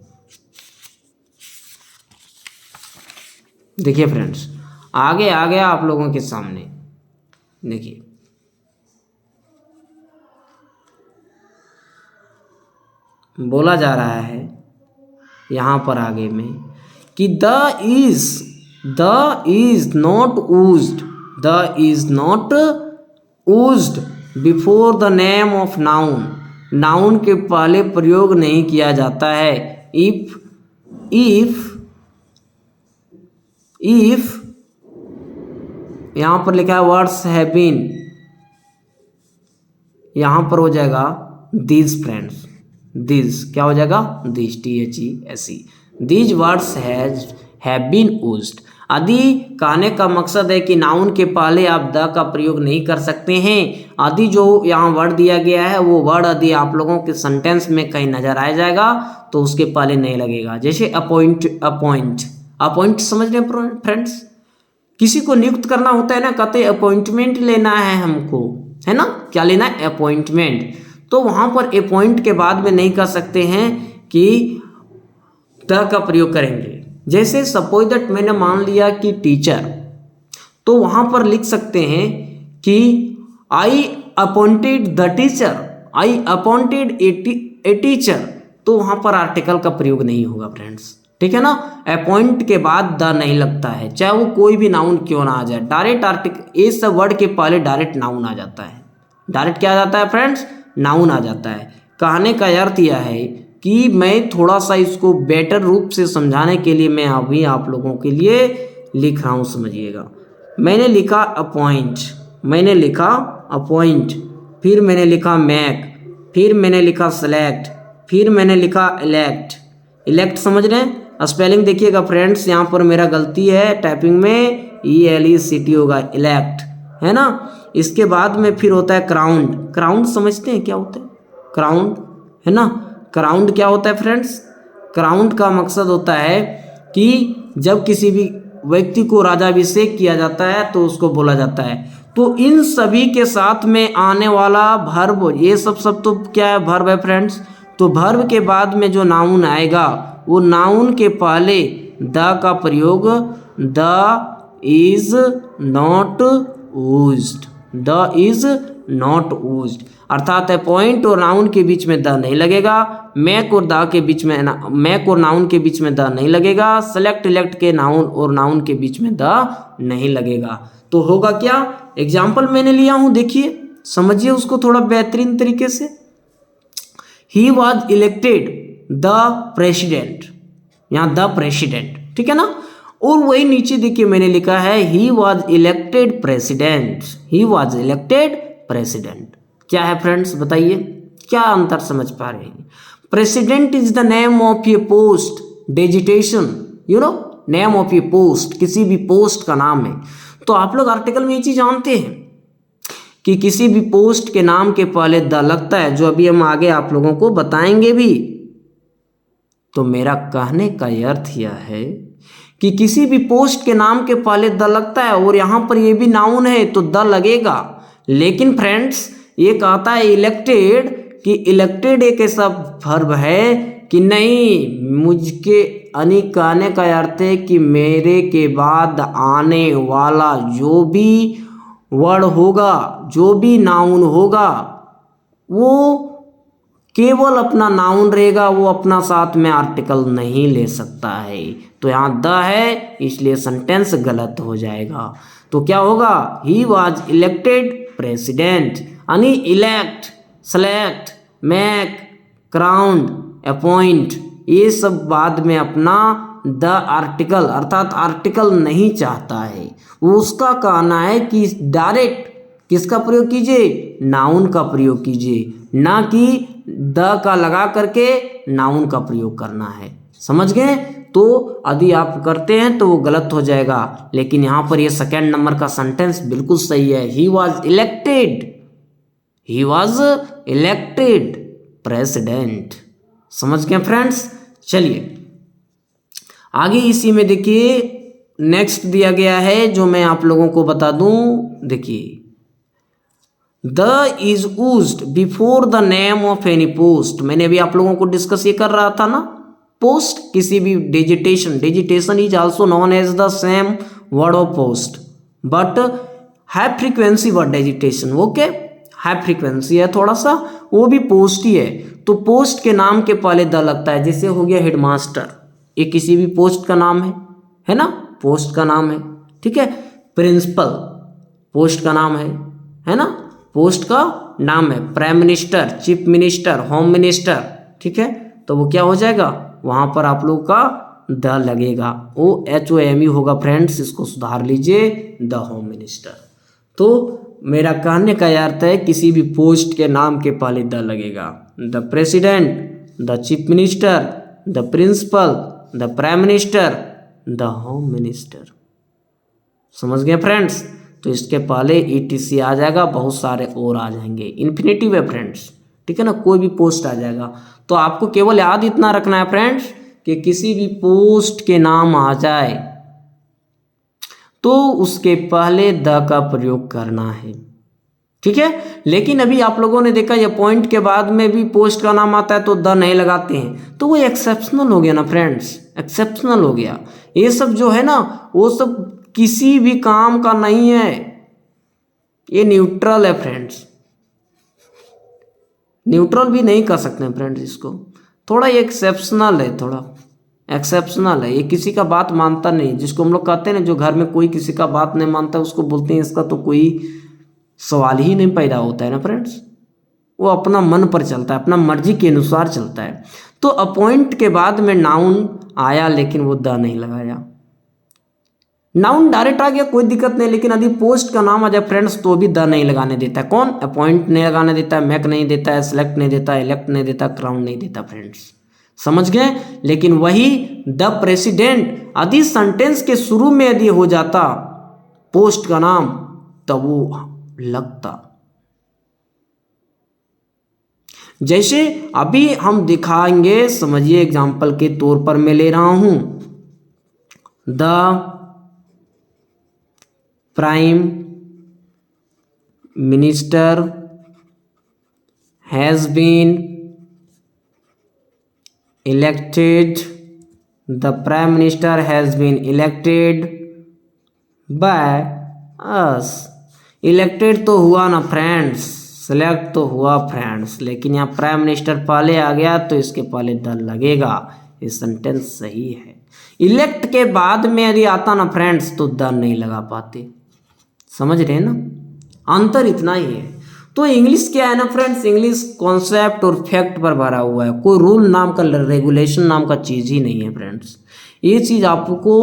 देखिए फ्रेंड्स, आगे आ गया आप लोगों के सामने, देखिए बोला जा रहा है यहाँ पर आगे में कि the is not used before the name of noun, noun के पहले प्रयोग नहीं किया जाता है। इफ यहाँ पर लिखा है वर्ड्स हैव बीन, यहाँ पर हो जाएगा दीज फ्रेंड्स, दीज क्या हो जाएगा, these THESE, these words have been used. यदि कहने का मकसद है कि नाउन के पहले आप द का प्रयोग नहीं कर सकते हैं, यदि जो यहाँ वर्ड दिया गया है वो वर्ड यदि आप लोगों के सेंटेंस में कहीं नजर आ जाएगा तो उसके पहले नहीं लगेगा। जैसे अपॉइंट समझ रहे हैं फ्रेंड्स, किसी को नियुक्त करना होता है ना, कहते हैं अपॉइंटमेंट लेना है हमको, है ना, क्या लेना है, अपॉइंटमेंट। तो वहाँ पर अपॉइंट के बाद में नहीं कर सकते हैं कि द का प्रयोग करेंगे। जैसे सपोज दैट मैंने मान लिया कि टीचर, तो वहाँ पर लिख सकते हैं कि I appointed the teacher, I appointed a teacher, तो वहाँ पर आर्टिकल का प्रयोग नहीं होगा फ्रेंड्स, ठीक है ना। अपॉइंट के बाद द नहीं लगता है, चाहे वो कोई भी नाउन क्यों ना आ जाए, डायरेक्ट आर्टिकल, इस वर्ड के पहले डायरेक्ट नाउन आ जाता है। डायरेक्ट क्या आ जाता है फ्रेंड्स, नाउन आ जाता है। कहने का अर्थ यह है कि मैं थोड़ा सा इसको बेटर रूप से समझाने के लिए मैं अभी आप लोगों के लिए लिख रहा हूँ, समझिएगा। मैंने लिखा अपॉइंट, मैंने लिखा अपॉइंट, फिर मैंने लिखा मेक, फिर मैंने लिखा सेलेक्ट, फिर मैंने लिखा इलेक्ट। इलेक्ट समझ रहे हैं, स्पेलिंग देखिएगा फ्रेंड्स, यहाँ पर मेरा गलती है, टाइपिंग में ELECT होगा, इलेक्ट, है ना। इसके बाद में फिर होता है क्राउंड। क्राउंड समझते हैं क्या होता है, क्राउंड, है ना। क्राउंड क्या होता है फ्रेंड्स, क्राउन का मकसद होता है कि जब किसी भी व्यक्ति को राजाभिषेक किया जाता है तो उसको बोला जाता है। तो इन सभी के साथ में आने वाला वर्ब, ये सब तो क्या है, वर्ब है फ्रेंड्स। तो वर्ब के बाद में जो नाउन आएगा वो नाउन के पहले द का प्रयोग, the is not used, the is not used, अर्थात पॉइंट और नाउन के बीच में द नहीं लगेगा, मैक और द के बीच में, मैक और नाउन के बीच में द नहीं लगेगा, सेलेक्ट इलेक्ट के नाउन और नाउन के बीच में द नहीं लगेगा। तो होगा क्या, एग्जाम्पल मैंने लिया हूं, देखिए समझिए उसको थोड़ा बेहतरीन तरीके से। ही वॉज इलेक्टेड द प्रेसिडेंट, यहाँ द प्रेसिडेंट, ठीक है ना। और वही नीचे देखिए मैंने लिखा है ही was elected president, he was elected president. क्या है फ्रेंड्स बताइए, क्या अंतर समझ पा रहे हैं। President is the name of a post designation, you know, name of a post, किसी भी पोस्ट का नाम है। तो आप लोग आर्टिकल में ये चीज जानते हैं कि किसी भी पोस्ट के नाम के पहले द लगता है, जो अभी हम आगे आप लोगों को बताएंगे भी। तो मेरा कहने का अर्थ यह है कि किसी भी पोस्ट के नाम के पहले द लगता है, और यहाँ पर ये भी नाउन है तो द लगेगा। लेकिन फ्रेंड्स ये कहता है इलेक्टेड, कि इलेक्टेड एक ऐसा वर्ब है कि नहीं, मुझके कहने का अर्थ है कि मेरे के बाद आने वाला जो भी वर्ड होगा, जो भी नाउन होगा, वो केवल अपना नाउन रहेगा, वो अपना साथ में आर्टिकल नहीं ले सकता है। तो यहाँ द है इसलिए सेंटेंस गलत हो जाएगा। तो क्या होगा, ही वॉज इलेक्टेड प्रेसिडेंट, यानी elect, select, make, crowned, appoint, ये सब बाद में अपना द आर्टिकल, अर्थात आर्टिकल नहीं चाहता है। वो उसका कहना है कि डायरेक्ट किसका प्रयोग कीजिए, नाउन का प्रयोग कीजिए, ना कि द का लगा करके नाउन का प्रयोग करना है। समझ गए। तो यदि आप करते हैं तो वो गलत हो जाएगा, लेकिन यहाँ पर ये सेकेंड नंबर का सेंटेंस बिल्कुल सही है। ही was elected, he was elected president. समझ गए फ्रेंड्स। चलिए आगे इसी में देखिए नेक्स्ट दिया गया है, जो मैं आप लोगों को बता दूं। देखिए the is used before the name of any post. मैंने अभी आप लोगों को डिस्कस ये कर रहा था ना, पोस्ट किसी भी designation, designation is also known as the same word of post but high frequency word designation. Okay, high frequency है थोड़ा सा, वो भी पोस्ट ही है। तो पोस्ट के नाम के पहले द लगता है, जैसे हो गया हेडमास्टर, ये किसी भी पोस्ट का नाम है ना, पोस्ट का नाम है, ठीक है। प्रिंसिपल पोस्ट का नाम है ना, पोस्ट का नाम है। Prime minister, chief minister, home minister, ठीक है। तो वो क्या हो जाएगा, वहां पर आप लोग का द लगेगा, OHOME होगा फ्रेंड्स, इसको सुधार लीजिए, द होम मिनिस्टर। तो मेरा कहने का अर्थ है किसी भी पोस्ट के नाम के पहले द लगेगा। The president, the chief minister, the principal, the prime minister, the home minister. समझ गए फ्रेंड्स। तो इसके पहले ETC आ जाएगा, बहुत सारे और आ जाएंगे, इन्फिनेटिव है फ्रेंड्स, ठीक है ना, कोई भी पोस्ट आ जाएगा। तो आपको केवल याद इतना रखना है फ्रेंड्स कि किसी भी पोस्ट के नाम आ जाए तो उसके पहले द का प्रयोग करना है, ठीक है। लेकिन अभी आप लोगों ने देखा ये पॉइंट के बाद में भी पोस्ट का नाम आता है तो द नहीं लगाते हैं, तो वो एक्सेप्शनल हो गया ना फ्रेंड्स, एक्सेप्शनल हो गया। ये सब जो है ना वो सब किसी भी काम का नहीं है, ये न्यूट्रल है फ्रेंड्स, न्यूट्रल भी नहीं कर सकते हैं फ्रेंड्स इसको, थोड़ा ये एक्सेप्शनल है, थोड़ा एक्सेप्शनल है। ये किसी का बात मानता नहीं, जिसको हम लोग कहते हैं ना, जो घर में कोई किसी का बात नहीं मानता उसको बोलते हैं इसका तो कोई सवाल ही नहीं पैदा होता है ना फ्रेंड्स। वो अपना मन पर चलता है, अपना मर्जी के अनुसार चलता है। तो अपॉइंट के बाद में नाउन आया लेकिन वो द नहीं लगाया, नाउन डायरेक्ट आ गया कोई दिक्कत नहीं, लेकिन यदि पोस्ट का नाम आ जाए फ्रेंड्स तो भी द नहीं लगाने देता है। कौन, अपॉइंट नहीं लगाने देता है, मैक नहीं देता है, सेलेक्ट नहीं देता है, इलेक्ट नहीं देता, क्राउन नहीं देता फ्रेंड्स। समझ गए। लेकिन वही द प्रेसिडेंट यदि सेंटेंस के शुरू में यदि हो जाता पोस्ट का नाम तब वो लगता, जैसे अभी हम दिखाएंगे, समझिए एग्जाम्पल के तौर पर मैं ले रहा हूं, the prime minister has been elected, the prime minister has been elected by us. Elected तो हुआ ना फ्रेंड्स, सेलेक्ट तो हुआ फ्रेंड्स, लेकिन यहाँ प्राइम मिनिस्टर पहले आ गया तो इसके पहले द लगेगा। ये सेंटेंस सही है। इलेक्ट के बाद में यदि आता ना फ्रेंड्स तो द नहीं लगा पाते। समझ रहे हैं ना, अंतर इतना ही है। तो इंग्लिश क्या है ना फ्रेंड्स, इंग्लिश कॉन्सेप्ट और फैक्ट पर भरा हुआ है। कोई रूल नाम का, रेगुलेशन नाम का चीज़ ही नहीं है फ्रेंड्स। ये चीज़ आपको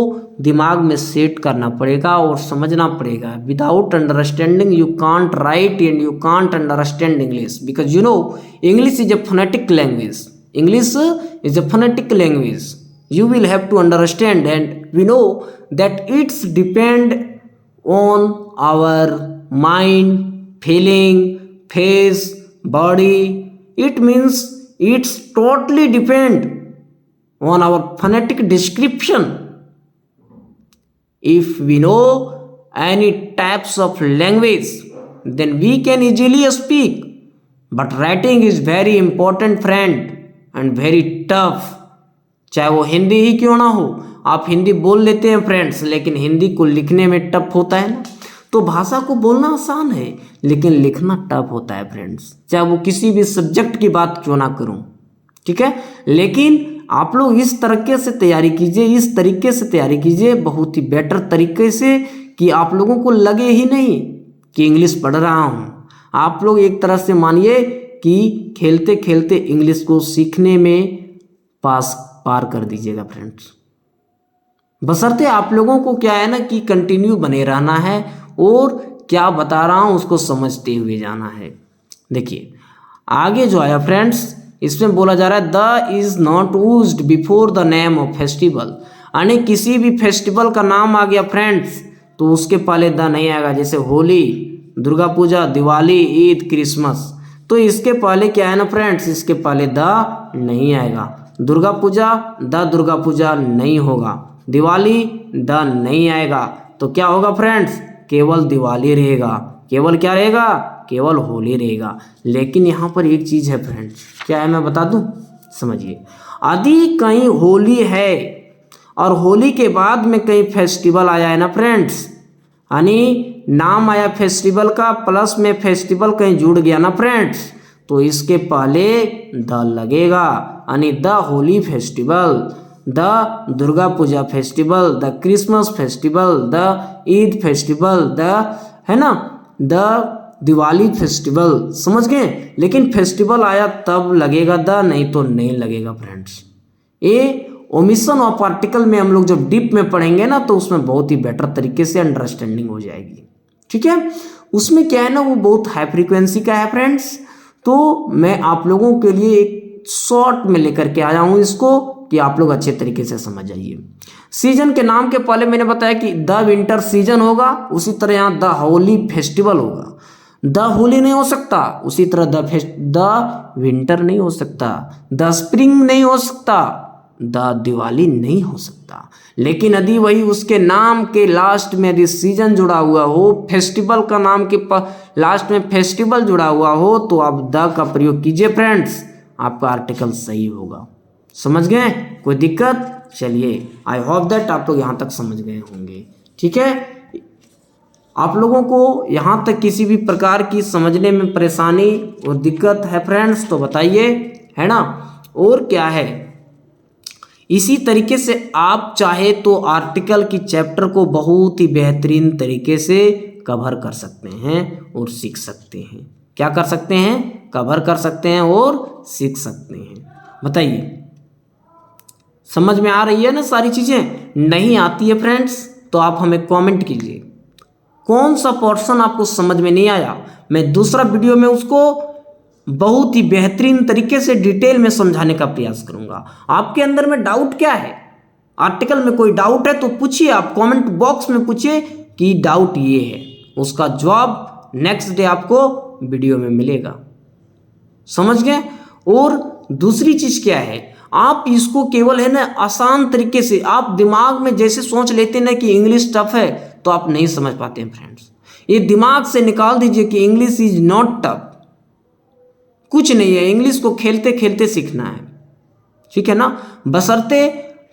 दिमाग में सेट करना पड़ेगा और समझना पड़ेगा। Without understanding you can't right and you can't understand English, because you know English is a phonetic language. English is a phonetic language. You will have to understand, and we know that it's depend on our mind, feeling, face, body. It means it's totally depend on our phonetic description. If we know any types of language, then we can easily speak. But writing is very important, friend, and very tough. चाहे वो हिंदी ही क्यों ना हो, आप हिंदी बोल लेते हैं फ्रेंड्स, लेकिन हिंदी को लिखने में टफ होता है ना। तो भाषा को बोलना आसान है लेकिन लिखना टफ होता है फ्रेंड्स, चाहे वो किसी भी सब्जेक्ट की बात क्यों ना करूं, ठीक है। लेकिन आप लोग इस तरीके से तैयारी कीजिए, इस तरीके से तैयारी कीजिए, बहुत ही बेटर तरीके से, कि आप लोगों को लगे ही नहीं कि इंग्लिश पढ़ रहा हूं। आप लोग एक तरह से मानिए कि खेलते खेलते इंग्लिश को सीखने में पार कर दीजिएगा फ्रेंड्स। बशर्ते आप लोगों को क्या है ना कि कंटिन्यू बने रहना है और क्या बता रहा हूं उसको समझते हुए जाना है। देखिए आगे जो आया फ्रेंड्स, इसमें बोला जा रहा है the is not used before the name of festival. यानी किसी भी फेस्टिवल का नाम आ गया फ्रेंड्स तो उसके पहले द नहीं आएगा। जैसे होली, दुर्गा पूजा, दिवाली, ईद, क्रिसमस, तो इसके पहले क्या है ना फ्रेंड्स, इसके पहले द नहीं आएगा। दुर्गा पूजा, द दुर्गा पूजा नहीं होगा। दिवाली, द नहीं आएगा। तो क्या होगा फ्रेंड्स, केवल दिवाली रहेगा। केवल क्या रहेगा, केवल होली रहेगा। लेकिन यहाँ पर एक चीज़ है फ्रेंड्स, क्या है मैं बता दूँ, समझिए। यदि कहीं होली है और होली के बाद में कहीं फेस्टिवल आया है ना फ्रेंड्स, यानी नाम आया फेस्टिवल का प्लस में फेस्टिवल कहीं जुड़ गया ना फ्रेंड्स, तो इसके पहले द लगेगा। यानी the Holi festival, the Durga Puja festival, the Christmas festival, the Eid festival, the है ना द दिवाली फेस्टिवल। समझ गए। लेकिन फेस्टिवल आया तब लगेगा द, नहीं तो नहीं लगेगा फ्रेंड्स। ये ओमिशन ऑफ आर्टिकल में हम लोग जब डीप में पढ़ेंगे ना तो उसमें बहुत ही बेटर तरीके से अंडरस्टैंडिंग हो जाएगी, ठीक है। उसमें क्या है ना, वो बहुत हाई फ्रीक्वेंसी का है फ्रेंड्स। तो मैं आप लोगों के लिए एक शॉर्ट में लेकर के आया हूँ इसको, कि आप लोग अच्छे तरीके से समझ जाइए। सीजन के नाम के पहले मैंने बताया कि द विंटर सीजन होगा, उसी तरह यहाँ द होली फेस्टिवल होगा। द होली नहीं हो सकता, उसी तरह द विंटर नहीं हो सकता, द स्प्रिंग नहीं हो सकता, द दिवाली नहीं हो सकता। लेकिन यदि वही उसके नाम के लास्ट में यदि सीजन जुड़ा हुआ हो, फेस्टिवल का नाम के लास्ट में फेस्टिवल जुड़ा हुआ हो, तो आप द का प्रयोग कीजिए फ्रेंड्स, आपका आर्टिकल सही होगा। समझ गए, कोई दिक्कत? चलिए, आई होप दैट आप लोग यहाँ तक समझ गए होंगे, ठीक है। आप लोगों को यहाँ तक किसी भी प्रकार की समझने में परेशानी और दिक्कत है फ्रेंड्स तो बताइए, है ना। और क्या है, इसी तरीके से आप चाहे तो आर्टिकल की चैप्टर को बहुत ही बेहतरीन तरीके से कवर कर सकते हैं और सीख सकते हैं। क्या कर सकते हैं, कवर कर सकते हैं और सीख सकते हैं। बताइए, समझ में आ रही है ना सारी चीज़ें? नहीं आती है फ्रेंड्स तो आप हमें कमेंट कीजिए कौन सा पोर्शन आपको समझ में नहीं आया। मैं दूसरा वीडियो में उसको बहुत ही बेहतरीन तरीके से डिटेल में समझाने का प्रयास करूंगा। आपके अंदर में डाउट क्या है, आर्टिकल में कोई डाउट है तो पूछिए, आप कमेंट बॉक्स में पूछिए कि डाउट ये है, उसका जवाब नेक्स्ट डे आपको वीडियो में मिलेगा। समझ गए। और दूसरी चीज क्या है, आप इसको केवल है ना आसान तरीके से, आप दिमाग में जैसे सोच लेते हैं ना कि इंग्लिश टफ है, तो आप नहीं समझ पाते हैं फ्रेंड्स। ये दिमाग से निकाल दीजिए कि इंग्लिश इज नॉट टफ, कुछ नहीं है, इंग्लिश को खेलते खेलते सीखना है, ठीक है ना। बशर्ते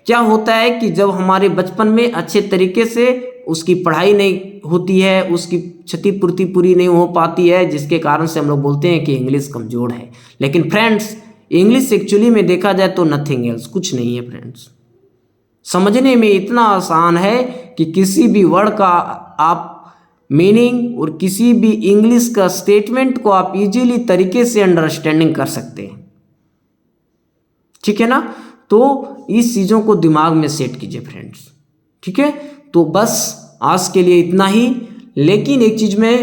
क्या होता है कि जब हमारे बचपन में अच्छे तरीके से उसकी पढ़ाई नहीं होती है, उसकी क्षतिपूर्ति पूरी नहीं हो पाती है, जिसके कारण से हम लोग बोलते हैं कि इंग्लिश कमज़ोर है। लेकिन फ्रेंड्स, इंग्लिश एक्चुअली में देखा जाए तो नथिंग एल्स, कुछ नहीं है फ्रेंड्स। समझने में इतना आसान है कि किसी भी वर्ड का आप मीनिंग और किसी भी इंग्लिश का स्टेटमेंट को आप इजीली तरीके से अंडरस्टैंडिंग कर सकते हैं, ठीक है ना। तो इस चीज़ों को दिमाग में सेट कीजिए फ्रेंड्स, ठीक है। तो बस आज के लिए इतना ही। लेकिन एक चीज़ मैं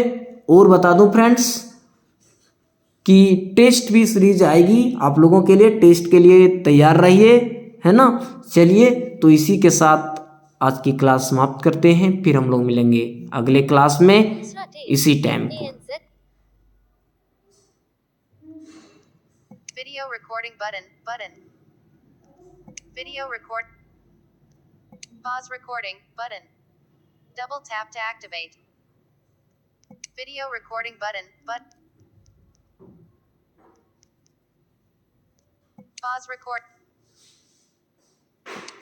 और बता दूं फ्रेंड्स कि टेस्ट भी सीरीज आएगी आप लोगों के लिए, टेस्ट के लिए तैयार रहिए, है ना। चलिए, तो इसी के साथ आज की क्लास समाप्त करते हैं, फिर हम लोग मिलेंगे अगले क्लास में इसी टाइम को। Video recording button. Video record. Pause recording button. Double tap to activate. Video recording button. Pause record.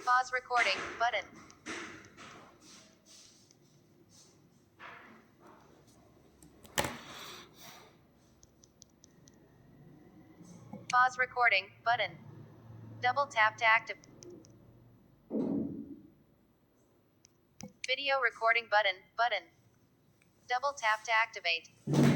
Pause recording button. Pause recording button. Double tap to activate. Video recording button. Double tap to activate.